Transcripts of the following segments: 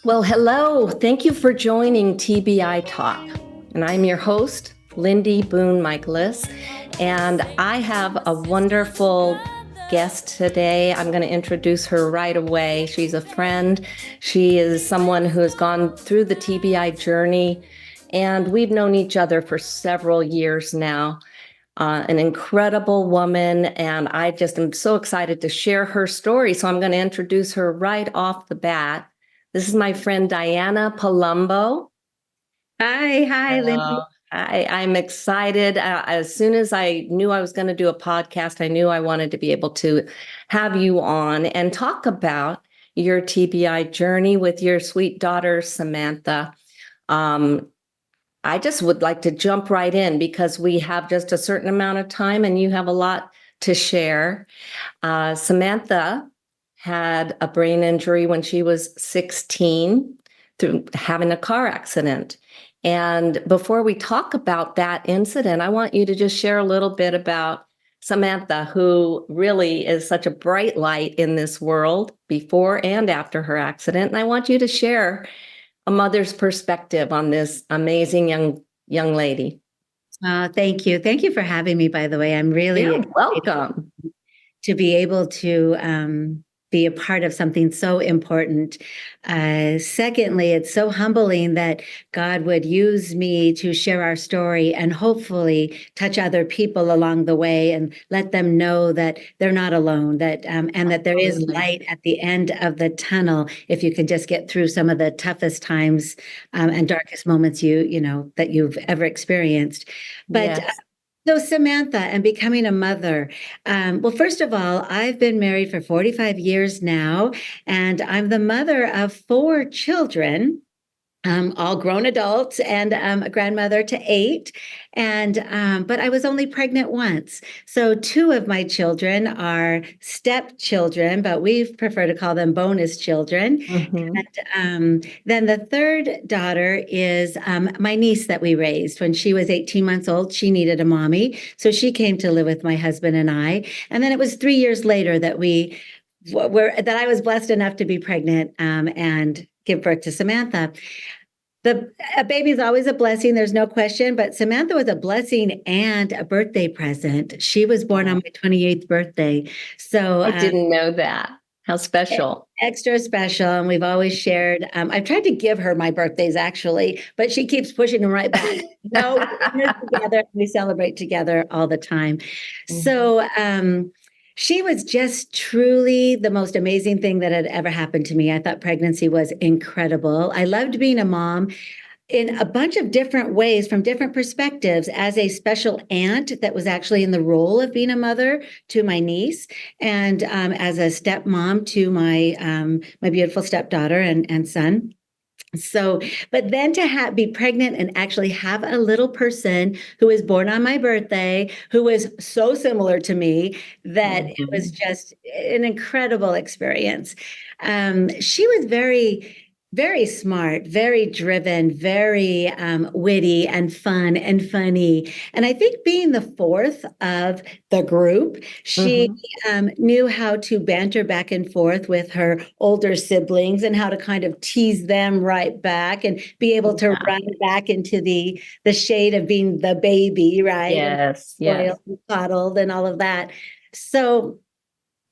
Well, hello. Thank you for joining TBI Talk. And I'm your host, Lindy Boone Michaelis. And I have a wonderful guest today. I'm going to introduce her right away. She's a friend. She is someone who has gone through the TBI journey, and we've known each other for several years now. An incredible woman, and I just am so excited to share her story. So I'm going to introduce her right off the bat. This is my friend Diana Palumbo. Hi, Lindy. I'm excited. As soon as I knew I was going to do a podcast, I knew I wanted to be able to have you on and talk about your TBI journey with your sweet daughter, Samantha. I just would like to jump right in because we have just a certain amount of time and you have a lot to share. Samantha had a brain injury when she was 16 through having a car accident. And before we talk about that incident, I want you to just share a little bit about Samantha, who really is such a bright light in this world before and after her accident. And I want you to share a mother's perspective on this amazing young lady. Thank you. Thank you for having me, by the way. I'm really welcome to be able to be a part of something so important. Secondly, it's so humbling that God would use me to share our story and hopefully touch other people along the way and let them know that they're not alone, that and that there is light at the end of the tunnel if you can just get through some of the toughest times and darkest moments that you've ever experienced. But yes. So Samantha and becoming a mother. Well, first of all, I've been married for 45 years now, and I'm the mother of 4 children, all grown adults, and a grandmother to 8. But I was only pregnant once. So 2 of my children are stepchildren, but we prefer to call them bonus children. Mm-hmm. And then the 3rd daughter is my niece that we raised. When she was 18 months old, she needed a mommy. So she came to live with my husband and I. And then it was 3 years later that I was blessed enough to be pregnant and give birth to Samantha. A baby is always a blessing, there's no question, but Samantha was a blessing and a birthday present. She was born on my 28th birthday. So I didn't know that. How special. Extra special. And we've always shared. I've tried to give her my birthdays, actually, but she keeps pushing them right back. No, together, we celebrate together all the time. Mm-hmm. So she was just truly the most amazing thing that had ever happened to me. I thought pregnancy was incredible. I loved being a mom in a bunch of different ways from different perspectives, as a special aunt that was actually in the role of being a mother to my niece, and as a stepmom to my beautiful stepdaughter and son. So, but then to be pregnant and actually have a little person who was born on my birthday, who was so similar to me that it was just an incredible experience. She was very, very smart, very driven, very witty and fun and funny. And I think being the 4th of the group, she knew how to banter back and forth with her older siblings and how to kind of tease them right back and be able to run back into the shade of being the baby, right? Yes, and coddled and all of that. So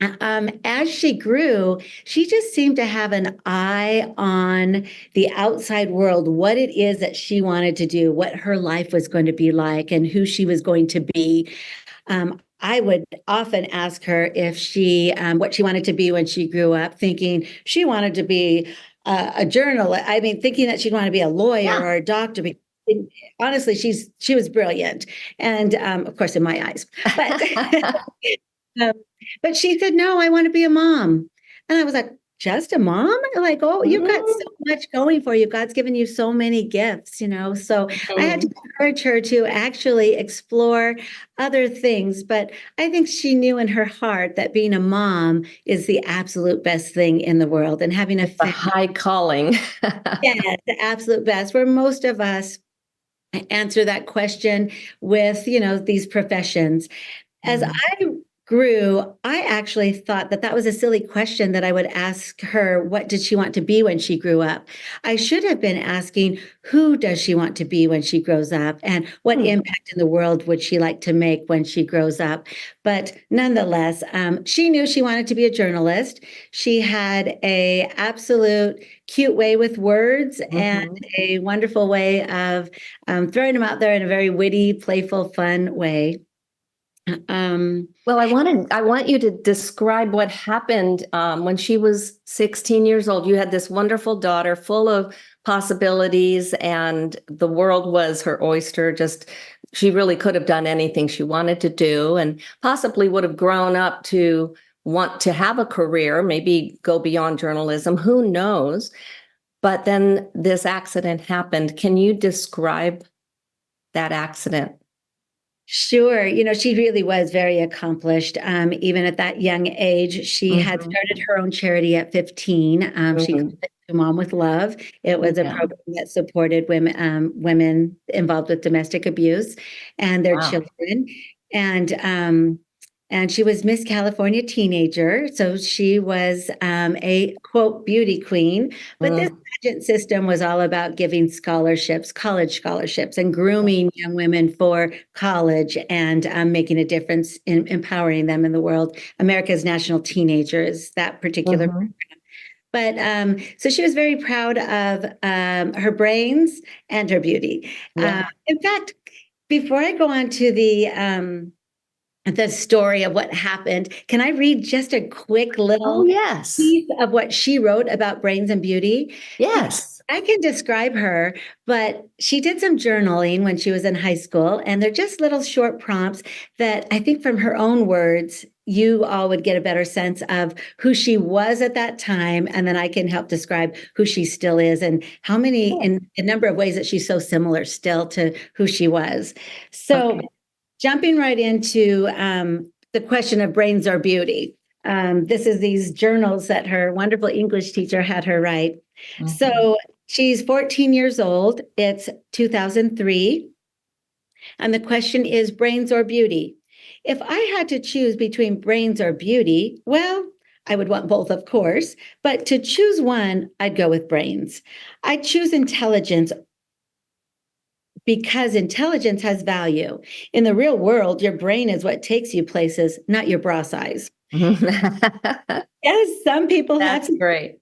as she grew, she just seemed to have an eye on the outside world, what it is that she wanted to do, what her life was going to be like, and who she was going to be. I would often ask her if what she wanted to be when she grew up, thinking she wanted to be a journalist. I mean, thinking that she'd want to be a lawyer or a doctor. Honestly, she was brilliant, and of course, in my eyes. But she said, no, I want to be a mom. And I was like, just a mom? Like, oh, you've got so much going for you. God's given you so many gifts, So I had to encourage her to actually explore other things. But I think she knew in her heart that being a mom is the absolute best thing in the world. And having a high calling. Yeah, the absolute best. Where most of us answer that question with, these professions. As Mm. I grew, I actually thought that that was a silly question that I would ask her, what did she want to be when she grew up? I should have been asking, who does she want to be when she grows up? And what impact in the world would she like to make when she grows up? But nonetheless, she knew she wanted to be a journalist. She had a absolute cute way with words and a wonderful way of throwing them out there in a very witty, playful, fun way. Well, I want you to describe what happened when she was 16 years old. You had this wonderful daughter full of possibilities, and the world was her oyster. Just, she really could have done anything she wanted to do, and possibly would have grown up to want to have a career, maybe go beyond journalism. Who knows? But then this accident happened. Can you describe that accident? Sure. She really was very accomplished. Even at that young age, she had started her own charity at 15. She called it Mom with Love. It was a program that supported women involved with domestic abuse and their children. And she was Miss California Teenager. So she was a quote beauty queen. But this pageant system was all about giving scholarships, college scholarships, and grooming young women for college and making a difference in empowering them in the world. America's National Teenager is that particular program. But so she was very proud of her brains and her beauty. In fact, before I go on to the story of what happened, can I read just a quick little piece of what she wrote about brains and beauty? Yes. I can describe her, but she did some journaling when she was in high school, and they're just little short prompts that I think from her own words, you all would get a better sense of who she was at that time, and then I can help describe who she still is and how many, in a number of ways that she's so similar still to who she was. So jumping right into the question of brains or beauty. This is these journals that her wonderful English teacher had her write. So she's 14 years old. It's 2003. And the question is brains or beauty? If I had to choose between brains or beauty, well, I would want both, of course. But to choose one, I'd go with brains. I'd choose intelligence because intelligence has value. In the real world, your brain is what takes you places, not your bra size. Yes, some people That's great.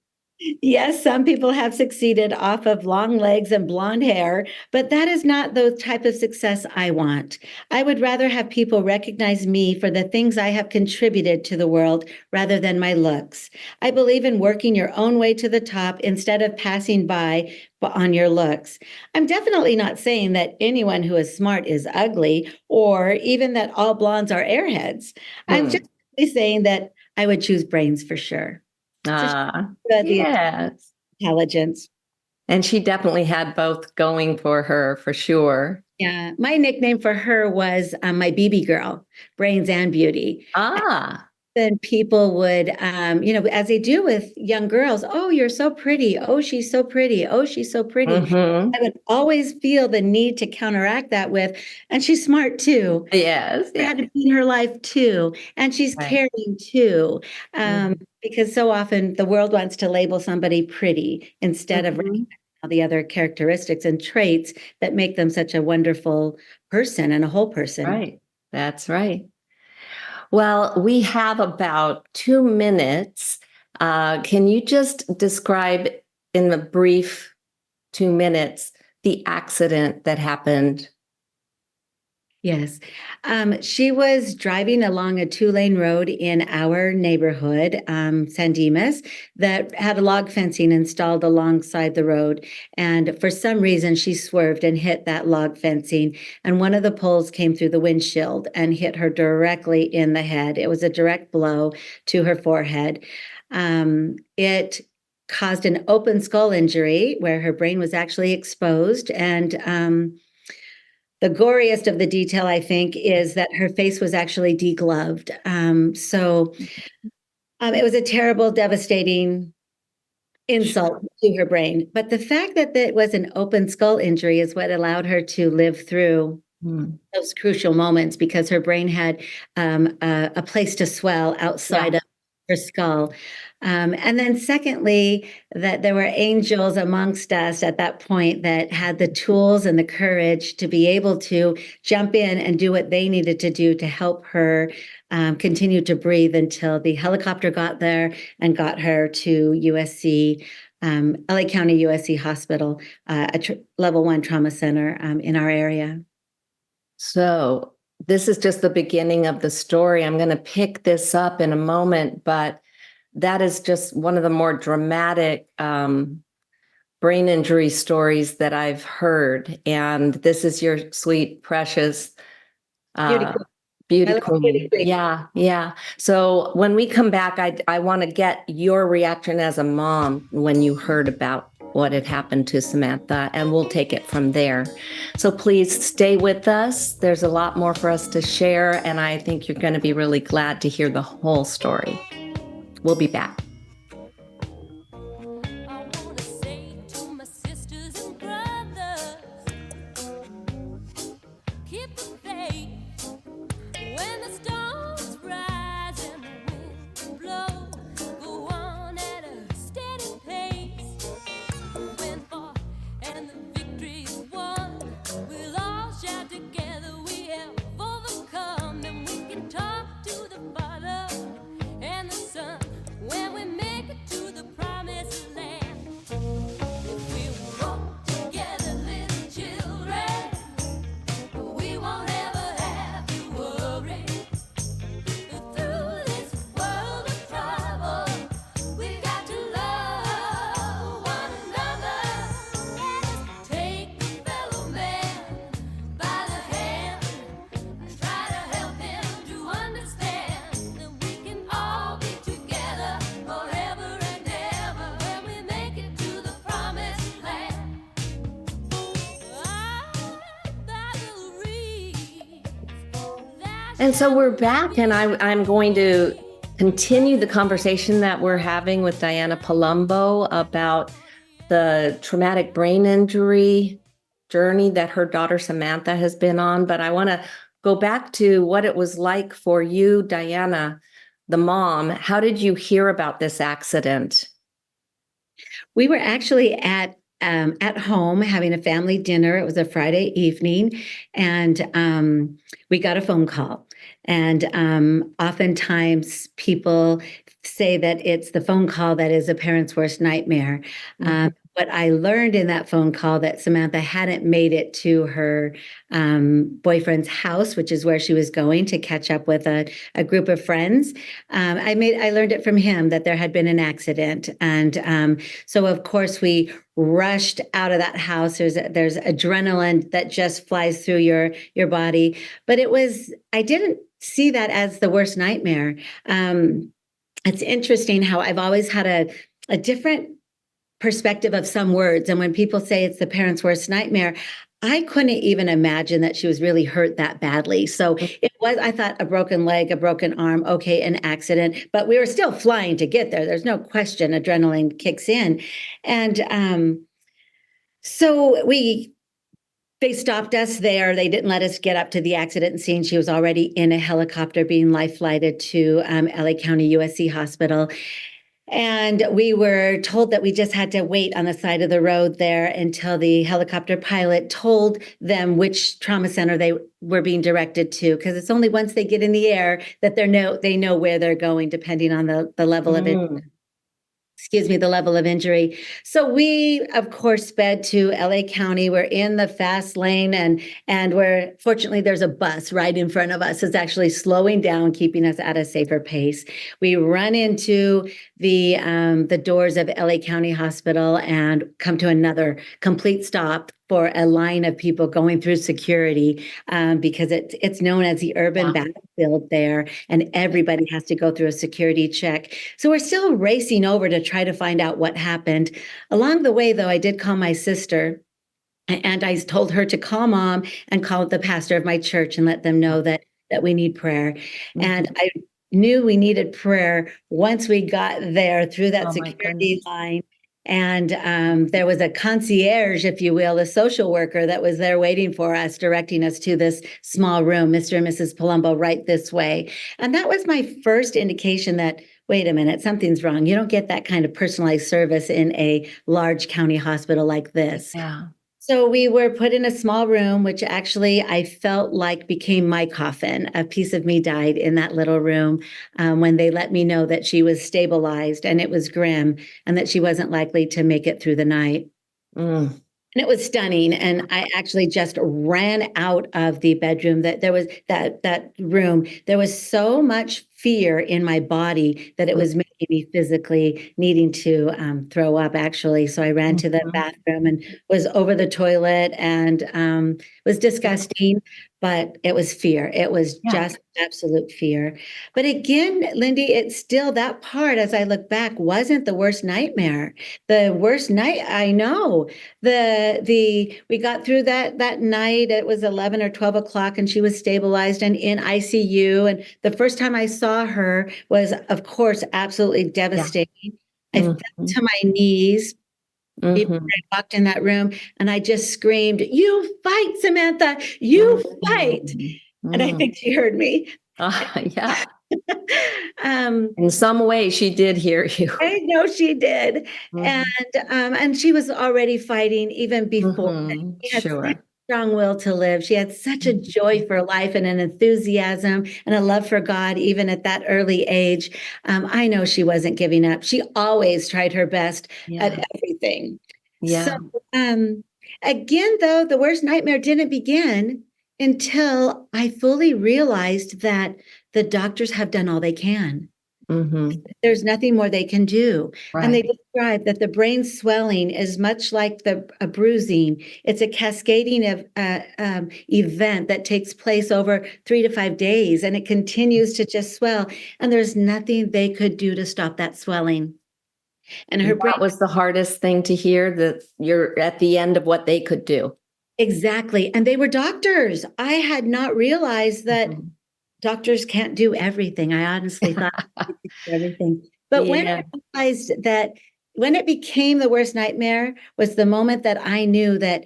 Yes, some people have succeeded off of long legs and blonde hair, but that is not the type of success I want. I would rather have people recognize me for the things I have contributed to the world rather than my looks. I believe in working your own way to the top instead of passing by on your looks. I'm definitely not saying that anyone who is smart is ugly or even that all blondes are airheads. I'm just saying that I would choose brains for sure. Yes. Intelligence. And she definitely had both going for her, for sure. Yeah. My nickname for her was my BB girl, brains and beauty. Then people would, as they do with young girls, oh, you're so pretty. Oh, she's so pretty. Oh, she's so pretty. I would always feel the need to counteract that with, and she's smart too. Yes. She had to be in her life too. And she's caring too. Because so often the world wants to label somebody pretty instead of all the other characteristics and traits that make them such a wonderful person and a whole person. Right. That's right. Well, we have about 2 minutes. Can you just describe in a brief 2 minutes the accident that happened? Yes. She was driving along a 2-lane road in our neighborhood, San Dimas, that had a log fencing installed alongside the road. And for some reason, she swerved and hit that log fencing. And one of the poles came through the windshield and hit her directly in the head. It was a direct blow to her forehead. It caused an open skull injury where her brain was actually exposed. And the goriest of the detail, I think, is that her face was actually degloved. So it was a terrible, devastating insult to her brain. But the fact that it was an open skull injury is what allowed her to live through those crucial moments, because her brain had a place to swell outside of her skull. And then secondly, that there were angels amongst us at that point that had the tools and the courage to be able to jump in and do what they needed to do to help her continue to breathe until the helicopter got there and got her to USC, LA County USC Hospital, level 1 trauma center in our area. So this is just the beginning of the story. I'm going to pick this up in a moment, but that is just one of the more dramatic brain injury stories that I've heard. And this is your sweet, precious beauty queen. Yeah. So when we come back, I want to get your reaction as a mom when you heard about what had happened to Samantha, and we'll take it from there. So please stay with us. There's a lot more for us to share, and I think you're going to be really glad to hear the whole story. We'll be back. And so we're back, and I'm going to continue the conversation that we're having with Diana Palumbo about the traumatic brain injury journey that her daughter Samantha has been on. But I want to go back to what it was like for you, Diana, the mom. How did you hear about this accident? We were actually at home having a family dinner. It was a Friday evening, and we got a phone call. And oftentimes people say that it's the phone call that is a parent's worst nightmare. But I learned in that phone call that Samantha hadn't made it to her boyfriend's house, which is where she was going to catch up with a group of friends. I learned it from him that there had been an accident. And so, of course, we rushed out of that house. There's adrenaline that just flies through your body. But I didn't see that as the worst nightmare. It's interesting how I've always had a different perspective of some words. And when people say it's the parent's worst nightmare, I couldn't even imagine that she was really hurt that badly. So it was, I thought, a broken leg, a broken arm, okay, an accident, but we were still flying to get there. There's no question, adrenaline kicks in. And so they stopped us there. They didn't let us get up to the accident scene. She was already in a helicopter being life flighted to LA County USC Hospital. And we were told that we just had to wait on the side of the road there until the helicopter pilot told them which trauma center they were being directed to, because it's only once they get in the air that they know where they're going, depending on the level of it. The level of injury. So we, of course, sped to LA County. We're in the fast lane, and fortunately, there's a bus right in front of us. It's actually slowing down, keeping us at a safer pace. We run into the doors of LA County Hospital and come to another complete stop for a line of people going through security, because it's known as the urban battlefield there, and everybody has to go through a security check. So we're still racing over to try to find out what happened. Along the way, though, I did call my sister, and I told her to call Mom and call the pastor of my church and let them know that we need prayer. And I knew we needed prayer once we got there through that security line. And there was a concierge, if you will, a social worker that was there waiting for us, directing us to this small room, Mr. and Mrs. Palumbo, right this way. And that was my first indication that, wait a minute, something's wrong. You don't get that kind of personalized service in a large county hospital like this. Yeah. So we were put in a small room, which actually I felt like became my coffin. A piece of me died in that little room when they let me know that she was stabilized and it was grim and that she wasn't likely to make it through the night. Mm. And it was stunning. And I actually just ran out of the bedroom. That there was that room. There was so much fear in my body that it was making me physically needing to throw up, actually. So I ran to the bathroom and was over the toilet, and it was disgusting, but it was fear. It was just absolute fear. But again, Lindy, it's still that part, as I look back, wasn't the worst nightmare. The worst night, I know. We got through that night. It was 11 or 12 o'clock, and she was stabilized and in ICU. And the first time I saw her was, of course, absolutely devastating. I fell to my knees before I walked in that room, and I just screamed, "You fight, Samantha! You fight!" And I think she heard me. Yeah. Um, In some way, she did hear you. I know she did. And she was already fighting even before. She had such a Sure. strong will to live. She had such a joy for life and an enthusiasm and a love for God, even at that early age. I know she wasn't giving up. She always tried her best at everything. So, Yeah. again, though, the worst nightmare didn't begin until I fully realized that the doctors have done all they can. There's nothing more they can do. And they Right. describe that the brain swelling is much like a bruising. It's a cascading of event that takes place over 3 to 5 days, and it continues to just swell. And there's nothing they could do to stop that swelling. And her brain, That was the hardest thing to hear, that you're at the end of what they could do. exactly. And they were doctors. I had not realized that doctors can't do everything. I honestly thought they could do everything. But when I realized that, when it became the worst nightmare, was the moment that I knew that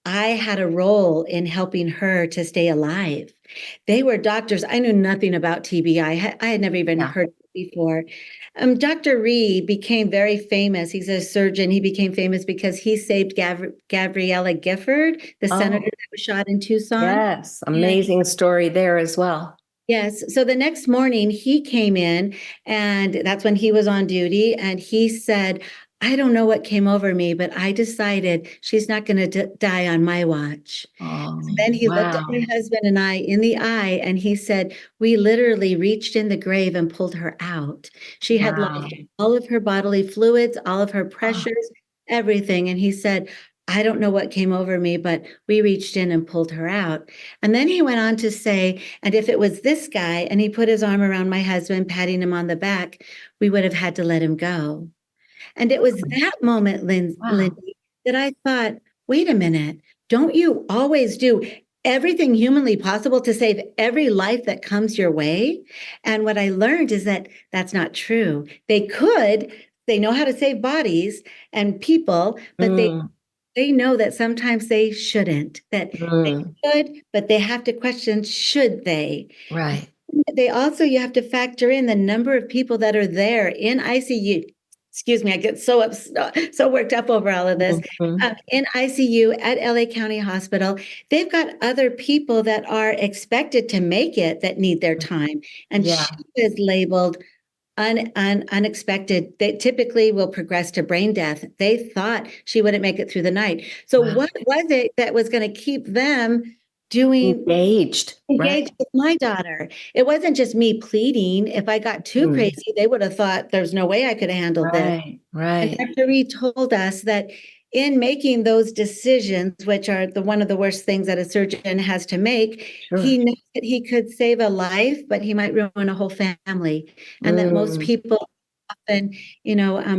I had a role in helping her to stay alive. They were doctors. I knew nothing about TBI. I had never even heard of it before. Dr. Ree became very famous. He's a surgeon. He became famous because he saved Gabriella Gifford, the senator that was shot in Tucson. Yes. Amazing story there as well. Yes. So the next morning he came in, and that's when he was on duty. And he said, "I don't know what came over me, but I decided she's not going to die on my watch." And then he looked at my husband and I in the eye, and he said, "We literally reached in the grave and pulled her out. She had lost all of her bodily fluids, all of her pressures, everything." And he said, "I don't know what came over me, but we reached in and pulled her out." And then he went on to say, "And if it was this guy," and he put his arm around my husband, patting him on the back, "we would have had to let him go." And it was that moment, Lindy, that I thought, wait a minute, don't you always do everything humanly possible to save every life that comes your way? And what I learned is that that's not true. They know how to save bodies and people, but they know that sometimes they shouldn't, that they should, but they have to question, should they? Right. They also, you have to factor in the number of people that are there in ICU. Excuse me, I get so worked up over all of this. In ICU at LA County Hospital, they've got other people that are expected to make it that need their time. And she is labeled unexpected. They typically will progress to brain death. They thought she wouldn't make it through the night. So what was it that was going to keep them engaged with my daughter? It wasn't just me pleading. If I got too crazy, they would have thought there's no way I could have handled this. And Dr. Reed told us that in making those decisions, which are one of the worst things that a surgeon has to make, he knew that he could save a life, but he might ruin a whole family. And that most people often,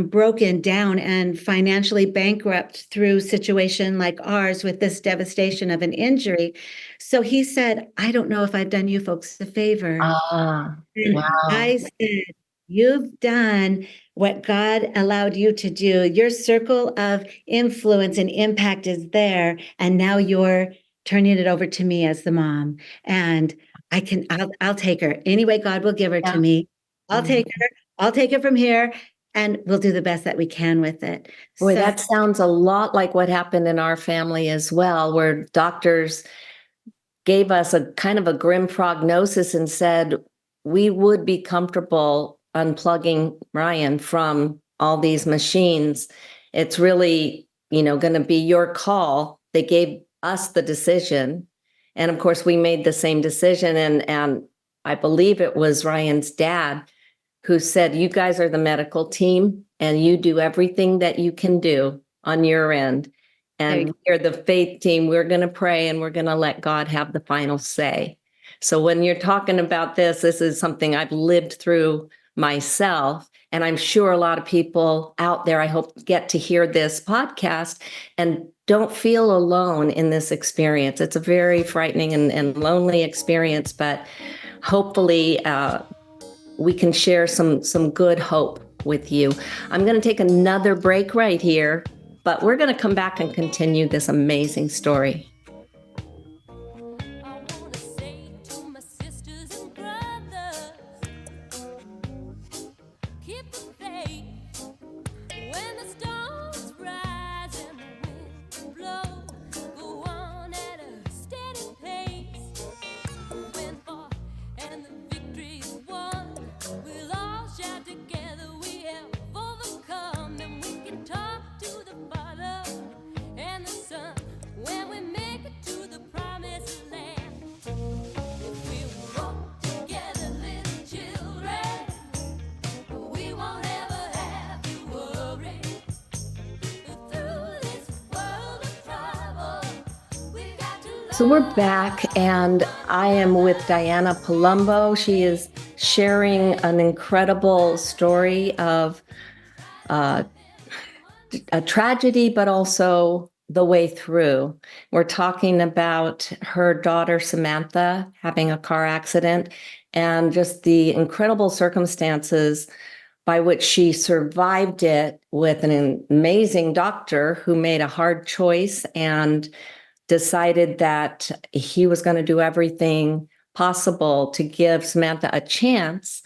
broken down and financially bankrupt through situation like ours with this devastation of an injury. So he said, "I don't know if I've done you folks a favor." And I said, "You've done what God allowed you to do. Your circle of influence and impact is there. And now you're turning it over to me as the mom. And I'll take her any way God will give her to me. I'll take her. I'll take it from here, and we'll do the best that we can with it. Boy, that sounds a lot like what happened in our family as well, where doctors gave us a kind of a grim prognosis and said we would be comfortable unplugging Ryan from all these machines. It's really, going to be your call. They gave us the decision. And of course, we made the same decision. And I believe it was Ryan's dad who said, you guys are the medical team and you do everything that you can do on your end. And we're the faith team. We're going to pray and we're going to let God have the final say. So when you're talking about this is something I've lived through myself. And I'm sure a lot of people out there, I hope, get to hear this podcast and don't feel alone in this experience. It's a very frightening and lonely experience, but hopefully we can share some good hope with you. I'm going to take another break right here, but we're going to come back and continue this amazing story. So we're back, and I am with Diana Palumbo. She is sharing an incredible story of a tragedy, but also the way through. We're talking about her daughter, Samantha, having a car accident and just the incredible circumstances by which she survived it with an amazing doctor who made a hard choice and decided that he was going to do everything possible to give Samantha a chance.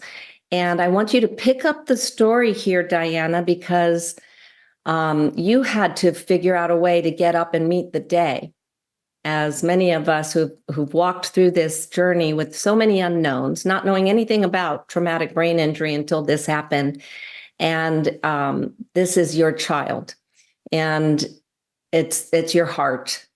And I want you to pick up the story here, Diana, because you had to figure out a way to get up and meet the day. As many of us who've walked through this journey with so many unknowns, not knowing anything about traumatic brain injury until this happened. And this is your child, and it's your heart.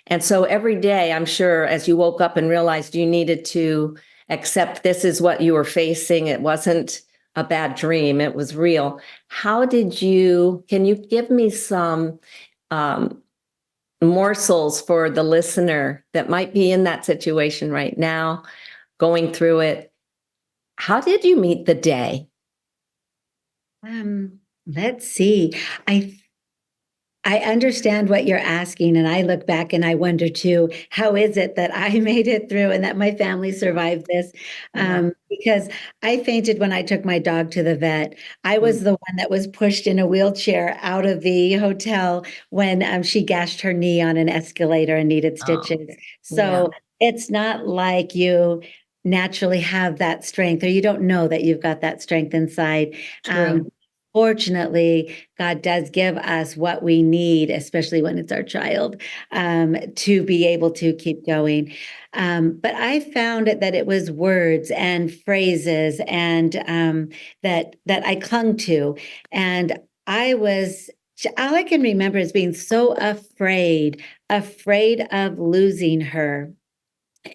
And so every day, I'm sure, as you woke up and realized you needed to accept this is what you were facing, it wasn't a bad dream, it was real. Can you give me some morsels for the listener that might be in that situation right now, going through it? How did you meet the day? Let's see. I understand what you're asking, and I look back and I wonder too, how is it that I made it through and that my family survived this? Because I fainted when I took my dog to the vet. I was the one that was pushed in a wheelchair out of the hotel when she gashed her knee on an escalator and needed stitches. So it's not like you naturally have that strength, or you don't know that you've got that strength inside. Fortunately, God does give us what we need, especially when it's our child, to be able to keep going. But I found that it was words and phrases and that I clung to. And all I can remember is being so afraid of losing her.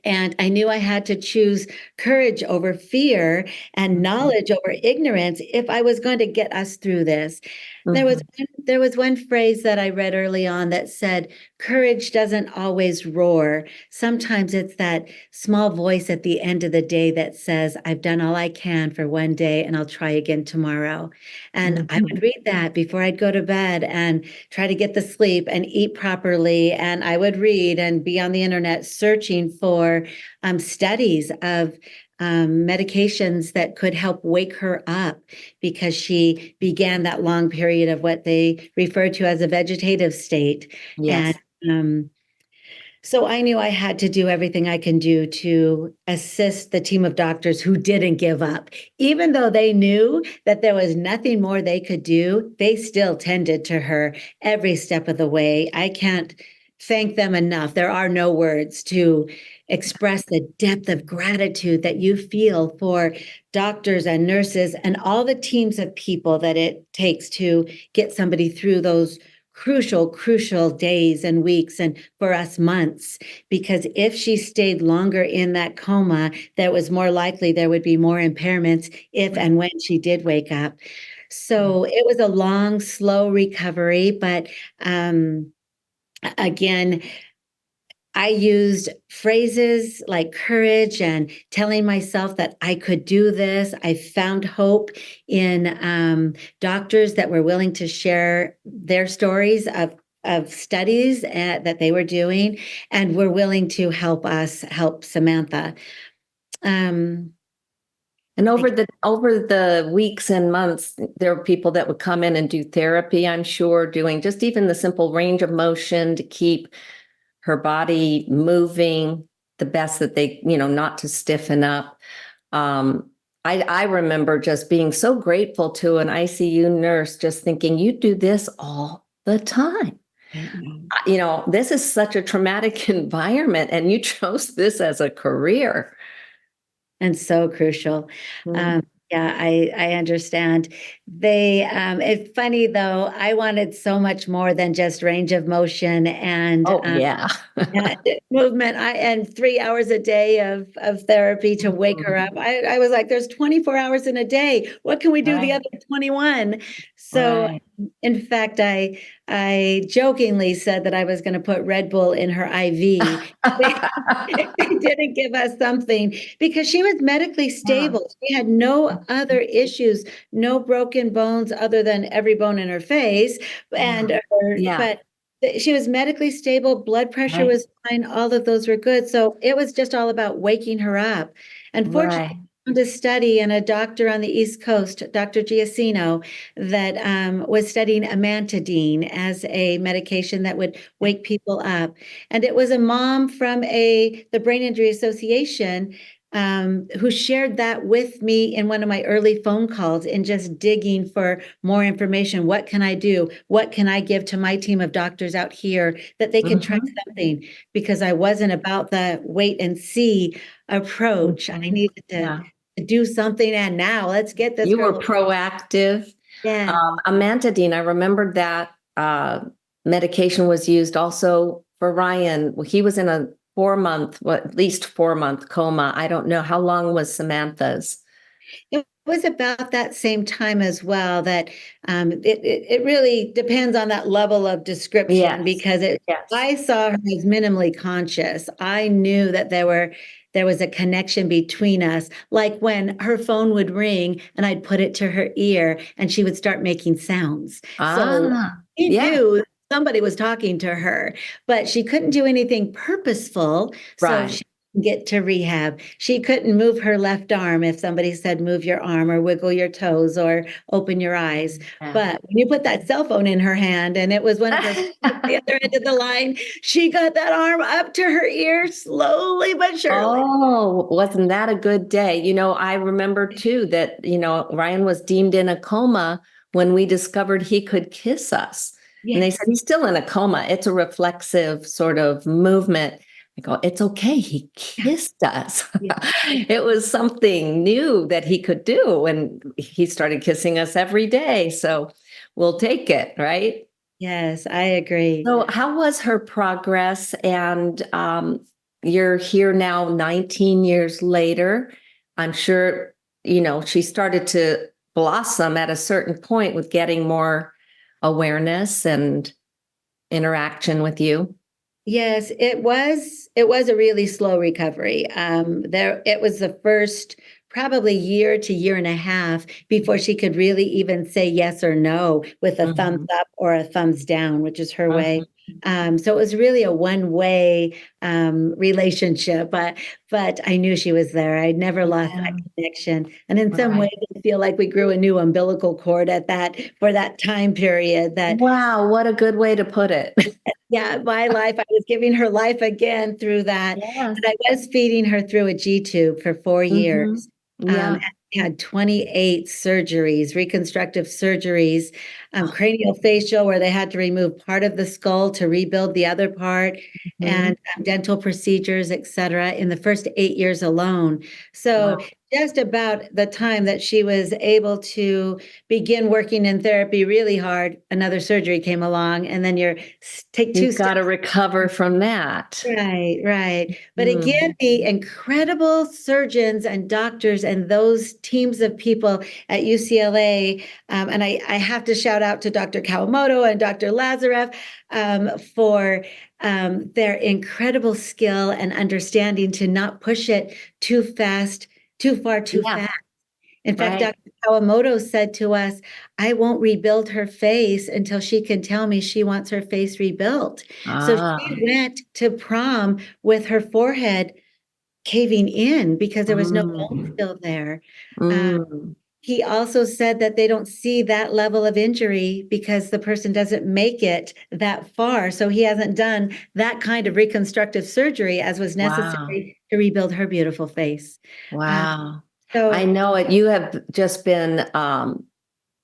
And I knew I had to choose courage over fear and knowledge over ignorance if I was going to get us through this. There was one phrase that I read early on that said, courage doesn't always roar. Sometimes it's that small voice at the end of the day that says, I've done all I can for one day and I'll try again tomorrow. And I would read that before I'd go to bed and try to get the sleep and eat properly. And I would read and be on the internet searching for studies of medications that could help wake her up because she began that long period of what they refer to as a vegetative state. Yes. And so I knew I had to do everything I can do to assist the team of doctors who didn't give up. Even though they knew that there was nothing more they could do, they still tended to her every step of the way. I can't thank them enough. There are no words to express the depth of gratitude that you feel for doctors and nurses and all the teams of people that it takes to get somebody through those crucial days and weeks, and for us, months. Because if she stayed longer in that coma, that was more likely there would be more impairments if and when she did wake up. So it was a long, slow recovery. But again, I used phrases like courage and telling myself that I could do this. I found hope in doctors that were willing to share their stories of studies that they were doing and were willing to help us help Samantha. And over the weeks and months, there were people that would come in and do therapy, I'm sure, doing just even the simple range of motion to keep her body moving the best that they, not to stiffen up. I remember just being so grateful to an ICU nurse, just thinking, you do this all the time. This is such a traumatic environment, and you chose this as a career. And so crucial. Yeah, I understand. It's funny though, I wanted so much more than just range of motion and movement. And 3 hours a day of therapy to wake her up. I was like, there's 24 hours in a day. What can we do the other 21? So in fact, I jokingly said that I was going to put Red Bull in her IV. They didn't give us something because she was medically stable. She had no other issues, no broken bones other than every bone in her face. But she was medically stable. Blood pressure was fine. All of those were good. So it was just all about waking her up. Unfortunately, a study and a doctor on the East Coast, Dr. Giacino, that was studying amantadine as a medication that would wake people up. And it was a mom from the Brain Injury Association who shared that with me in one of my early phone calls in just digging for more information. What can I do? What can I give to my team of doctors out here that they can try something? Because I wasn't about the wait and see approach. I needed to do something, and now let's get this. You were proactive. Yeah. Amantadine, I remembered that medication was used also for Ryan. He was in a at least 4-month coma. I don't know. How long was Samantha's? It was about that same time as well. That it really depends on that level of description because I saw her as minimally conscious. I knew that there was a connection between us, like when her phone would ring and I'd put it to her ear and she would start making sounds. So he knew somebody was talking to her, but she couldn't do anything purposeful. So she didn't get to rehab. She couldn't move her left arm if somebody said, move your arm or wiggle your toes or open your eyes. But when you put that cell phone in her hand and it was one of her the other end of the line, she got that arm up to her ear slowly but surely. Oh, wasn't that a good day? I remember too that, Ryan was deemed in a coma when we discovered he could kiss us. And they said, he's still in a coma. It's a reflexive sort of movement. I go, it's okay. He kissed us. It was something new that he could do. And he started kissing us every day. So we'll take it, right? Yes, I agree. So how was her progress? And you're here now 19 years later. I'm sure, she started to blossom at a certain point with getting more awareness and interaction with you. Yes, it was a really slow recovery. It was the first probably year to year and a half before she could really even say yes or no with a thumbs up or a thumbs down, which is her way. So it was really a one-way relationship, but I knew she was there. I'd never lost that connection. And in some ways, Right. I feel like we grew a new umbilical cord for that time period that, Wow, what a good way to put it. yeah, my life, I was giving her life again through that. Yes. And I was feeding her through a G tube for 4 years. Yeah. And had 28 surgeries, reconstructive surgeries, craniofacial, where they had to remove part of the skull to rebuild the other part, Mhm. and dental procedures, et cetera, in the first 8 years alone. So Wow. just about the time that she was able to begin working in therapy really hard, another surgery came along, and then take two You've got to steps. recover from that. Right, right. But Mm. again, the incredible surgeons and doctors and those teams of people at UCLA, and I have to shout out to Dr. Kawamoto and Dr. Lazarev for their incredible skill and understanding to not push it too fast, too far, too Yeah. fast. In fact, Right. Dr. Kawamoto said to us, I won't rebuild her face until she can tell me she wants her face rebuilt. So Ah. she went to prom with her forehead caving in because there was no bone Mm. still there. Uh, Mm. he also said that they don't see that level of injury because the person doesn't make it that far. So he hasn't done that kind of reconstructive surgery as was Wow. necessary to rebuild her beautiful face. Uh, Wow. I so know it. You have just been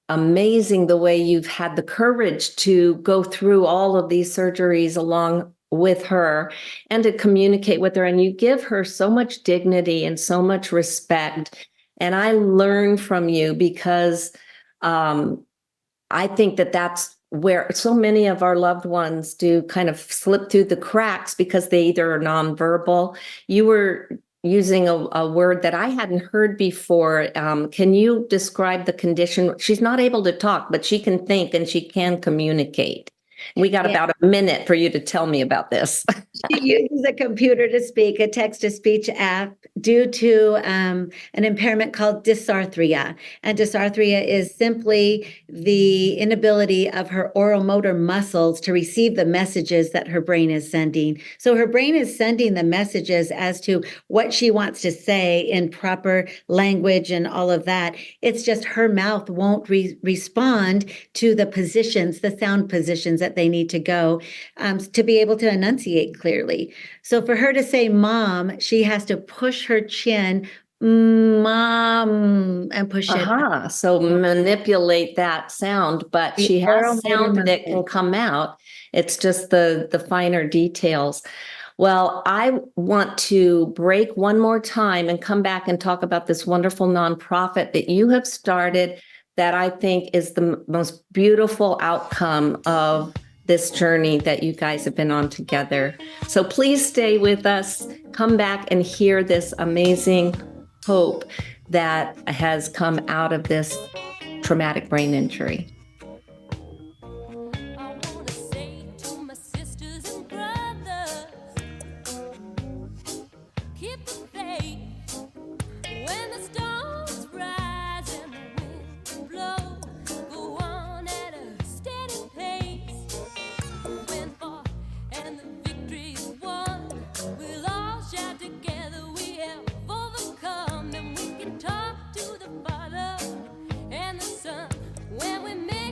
amazing the way you've had the courage to go through all of these surgeries along with her and to communicate with her. And you give her so much dignity and so much respect. And I learn from you because um, I think that that's where so many of our loved ones do kind of slip through the cracks because they either are nonverbal. You were using a word that I hadn't heard before. Can you describe the condition? She's not able to talk, but she can think and she can communicate. We got yeah. about a minute for you to tell me about this. She uses a computer to speak, a text-to-speech app, due to an impairment called dysarthria. And dysarthria is simply the inability of her oral motor muscles to receive the messages that her brain is sending. So her brain is sending the messages as to what she wants to say in proper language and all of that. It's just her mouth won't respond to the positions, the sound positions that they need to go to be able to enunciate clearly. So for her to say mom, she has to push her chin, mom, and push it. Aha. So manipulate that sound, but The she oral has motor sound that can muscle. come out. It's just the finer details. Well, I want to break one more time and come back and talk about this wonderful nonprofit that you have started that I think is the most beautiful outcome of this journey that you guys have been on together. So please stay with us. Come back and hear this amazing hope that has come out of this traumatic brain injury. I wanna say to my sisters and brothers, keep the faith when the storms rise and the winds blow. Go on at a steady pace. When fought and the victory's won, we'll all shout together. We have overcome, and we can talk to the Father and the Son when we meet.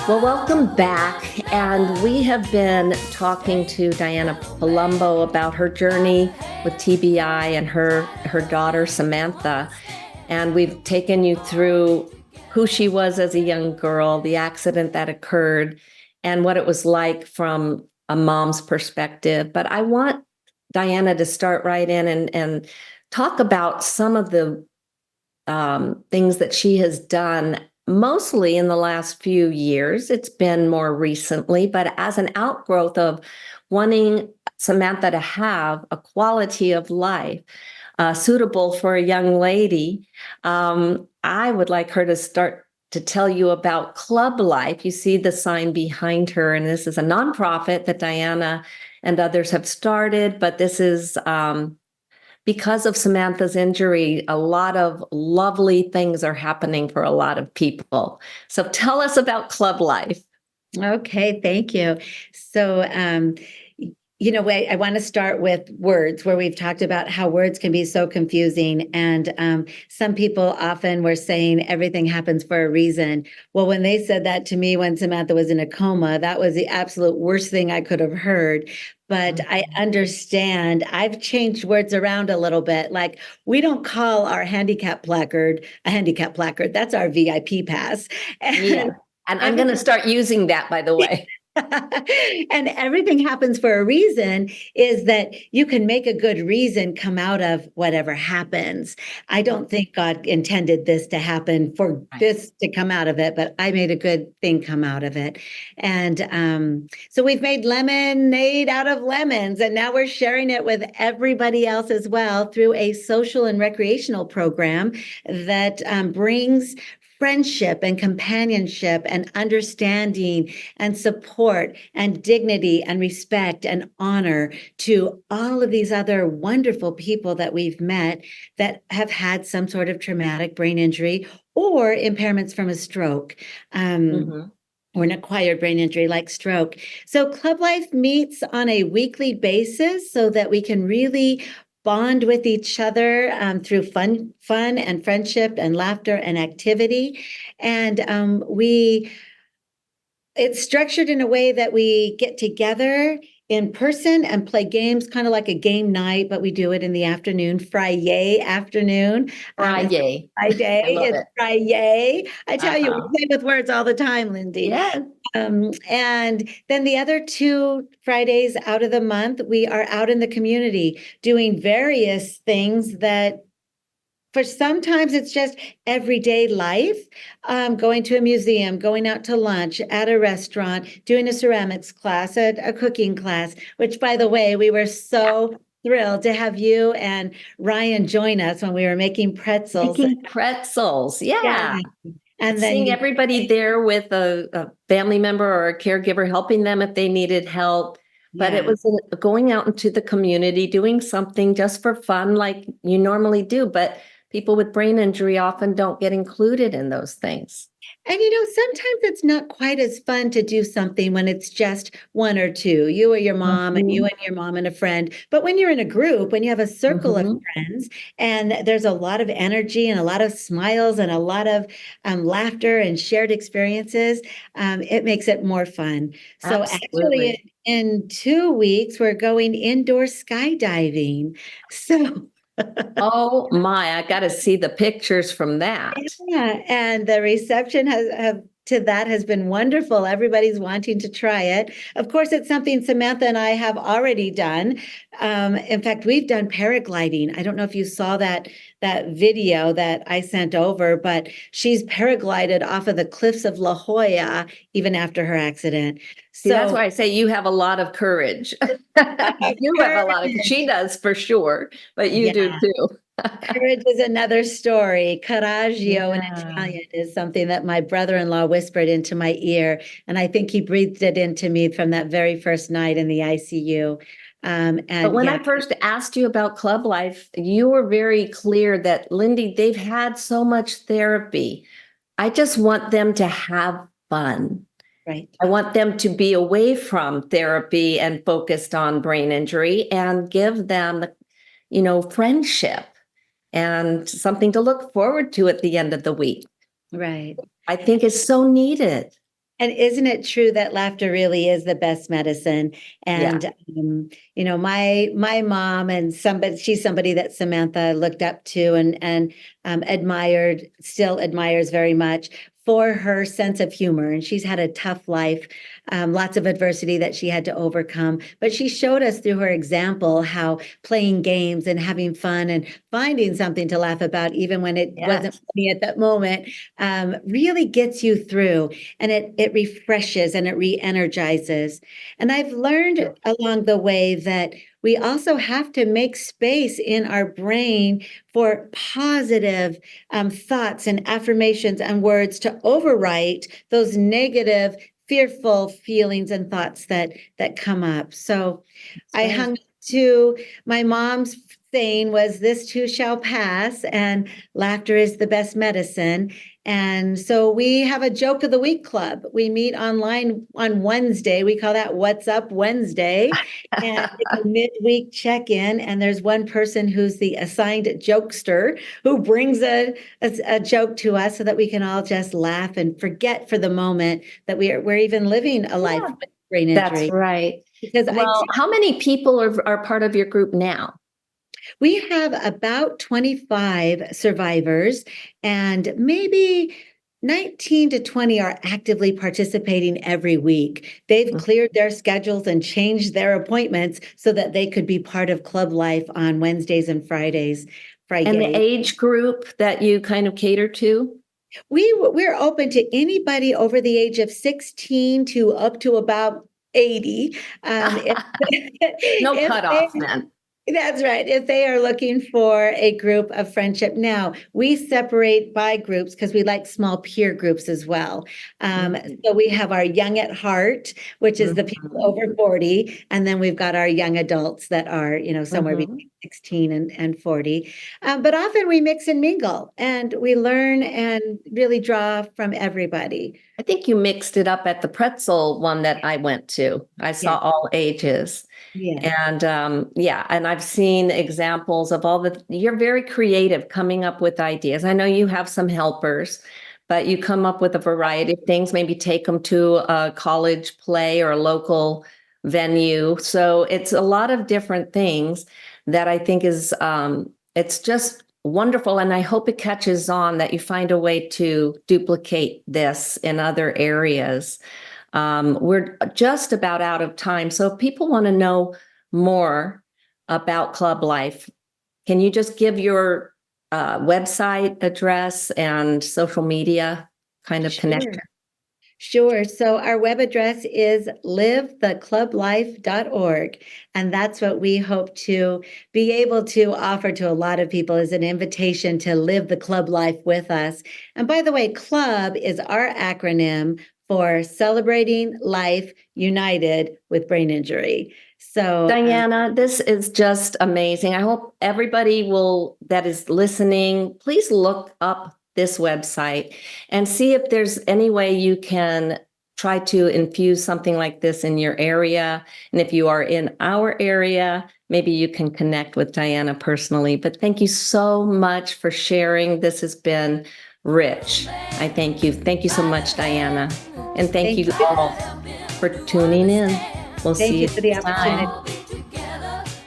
Well, welcome back. And we have been talking to Diana Palumbo about her journey with TBI and her daughter, Samantha. And we've taken you through who she was as a young girl, the accident that occurred, and what it was like from a mom's perspective. But I want Diana to start right in and talk about some of the things that she has done mostly in the last few years. It's been more recently, but as an outgrowth of wanting Samantha to have a quality of life suitable for a young lady, I would like her to start to tell you about C.L.U.B.life. You see the sign behind her, and this is a nonprofit that Diana and others have started, but this is because of Samantha's injury, a lot of lovely things are happening for a lot of people. So tell us about C.L.U.B.life. Okay, thank you. So, I want to start with words, where we've talked about how words can be so confusing. And some people often were saying everything happens for a reason. Well, when they said that to me when Samantha was in a coma, that was the absolute worst thing I could have heard. But I understand. I've changed words around a little bit. Like, we don't call our handicap placard a handicap placard. That's our VIP pass. Yeah. And I'm going to start using that, by the way. And everything happens for a reason, is that you can make a good reason come out of whatever happens. I don't think God intended this to happen for this to come out of it, but I made a good thing come out of it. And so we've made lemonade out of lemons, and now we're sharing it with everybody else as well through a social and recreational program that brings friendship and companionship and understanding and support and dignity and respect and honor to all of these other wonderful people that we've met that have had some sort of traumatic brain injury or impairments from a stroke. Or an acquired brain injury like stroke. So C.L.U.B.life meets on a weekly basis so that we can really bond with each other through fun and friendship and laughter and activity. And it's structured in a way that we get together in person and play games, kind of like a game night, but we do it in the afternoon, Friday afternoon. Friday. Friday. It's it. Friday. I tell you, we play with words all the time, Lindy. Yeah. And then the other 2 Fridays out of the month, we are out in the community doing various things that for sometimes it's just everyday life, going to a museum, going out to lunch, at a restaurant, doing a ceramics class, a cooking class, which, by the way, we were so thrilled to have you and Ryan join us when we were making pretzels. Making pretzels, yeah. And then seeing everybody there with a family member or a caregiver helping them if they needed help. But it was going out into the community, doing something just for fun like you normally do. But people with brain injury often don't get included in those things. And sometimes it's not quite as fun to do something when it's just one or two, you or your mom and you and your mom and a friend. But when you're in a group, when you have a circle of friends and there's a lot of energy and a lot of smiles and a lot of laughter and shared experiences, it makes it more fun. So actually in 2 weeks, we're going indoor skydiving. So oh my, I got to see the pictures from that. Yeah, and the reception to that has been wonderful. Everybody's wanting to try it. Of course, it's something Samantha and I have already done. In fact, we've done paragliding. I don't know if you saw that video that I sent over, but she's paraglided off of the cliffs of La Jolla even after her accident. So that's why I say you have a lot of courage. You have a lot of, she does for sure, but you do too. Courage is another story. Coraggio in Italian is something that my brother-in-law whispered into my ear, and I think he breathed it into me from that very first night in the ICU. But when I first asked you about C.L.U.B.life, you were very clear that, Lindy, they've had so much therapy. I just want them to have fun. Right. I want them to be away from therapy and focused on brain injury and give them, friendship and something to look forward to at the end of the week. Right. I think is so needed. And isn't it true that laughter really is the best medicine? Yeah. And my mom and she's somebody that Samantha looked up to and admired, still admires very much for her sense of humor. And she's had a tough life, lots of adversity that she had to overcome. But she showed us through her example how playing games and having fun and finding something to laugh about, even when it wasn't funny at that moment, really gets you through. And it refreshes and it re-energizes. And I've learned along the way that we also have to make space in our brain for positive thoughts and affirmations and words to overwrite those negative, fearful feelings and thoughts that come up. So I hung to my mom's saying was, "This too shall pass," and laughter is the best medicine. And so we have a joke of the week club. We meet online on Wednesday. We call that What's Up Wednesday. And it's a midweek check-in. And there's one person who's the assigned jokester who brings a joke to us so that we can all just laugh and forget for the moment that we're even living a life with brain injury. That's right. Because how many people are part of your group now? We have about 25 survivors, and maybe 19 to 20 are actively participating every week. They've cleared their schedules and changed their appointments so that they could be part of Club Life on Wednesdays and Fridays. And the age group that you kind of cater to? We're open to anybody over the age of 16 to up to about 80. No cutoff then. That's right. If they are looking for a group of friendship. Now, we separate by groups because we like small peer groups as well. So we have our young at heart, which is the people over 40. And then we've got our young adults that are, somewhere between 16 and 40. But often we mix and mingle and we learn and really draw from everybody. I think you mixed it up at the pretzel one that I went to. I saw all ages. Yeah. And and I've seen examples of you're very creative coming up with ideas. I know you have some helpers, but you come up with a variety of things, maybe take them to a college play or a local venue. So it's a lot of different things that I think is, it's just wonderful. And I hope it catches on that you find a way to duplicate this in other areas. We're just about out of time. So if people want to know more about Club Life, can you just give your website address and social media kind of connection? Sure. So our web address is livetheclublife.org. And that's what we hope to be able to offer to a lot of people is an invitation to live the club life with us. And by the way, CLUB is our acronym for Celebrating Life United with Brain Injury. So Diana, this is just amazing. I hope everybody that is listening, please look up this website and see if there's any way you can try to infuse something like this in your area. And if you are in our area, maybe you can connect with Diana personally. But thank you so much for sharing. This has been rich. I thank you. Thank you so much, Diana. And thank you all for tuning in. We'll see you for the opportunity.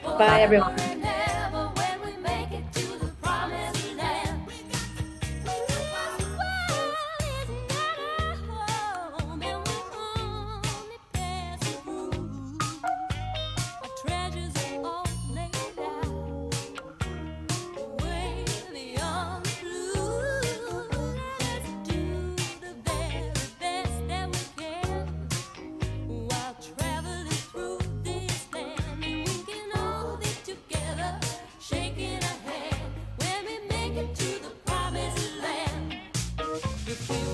Bye, everyone. If we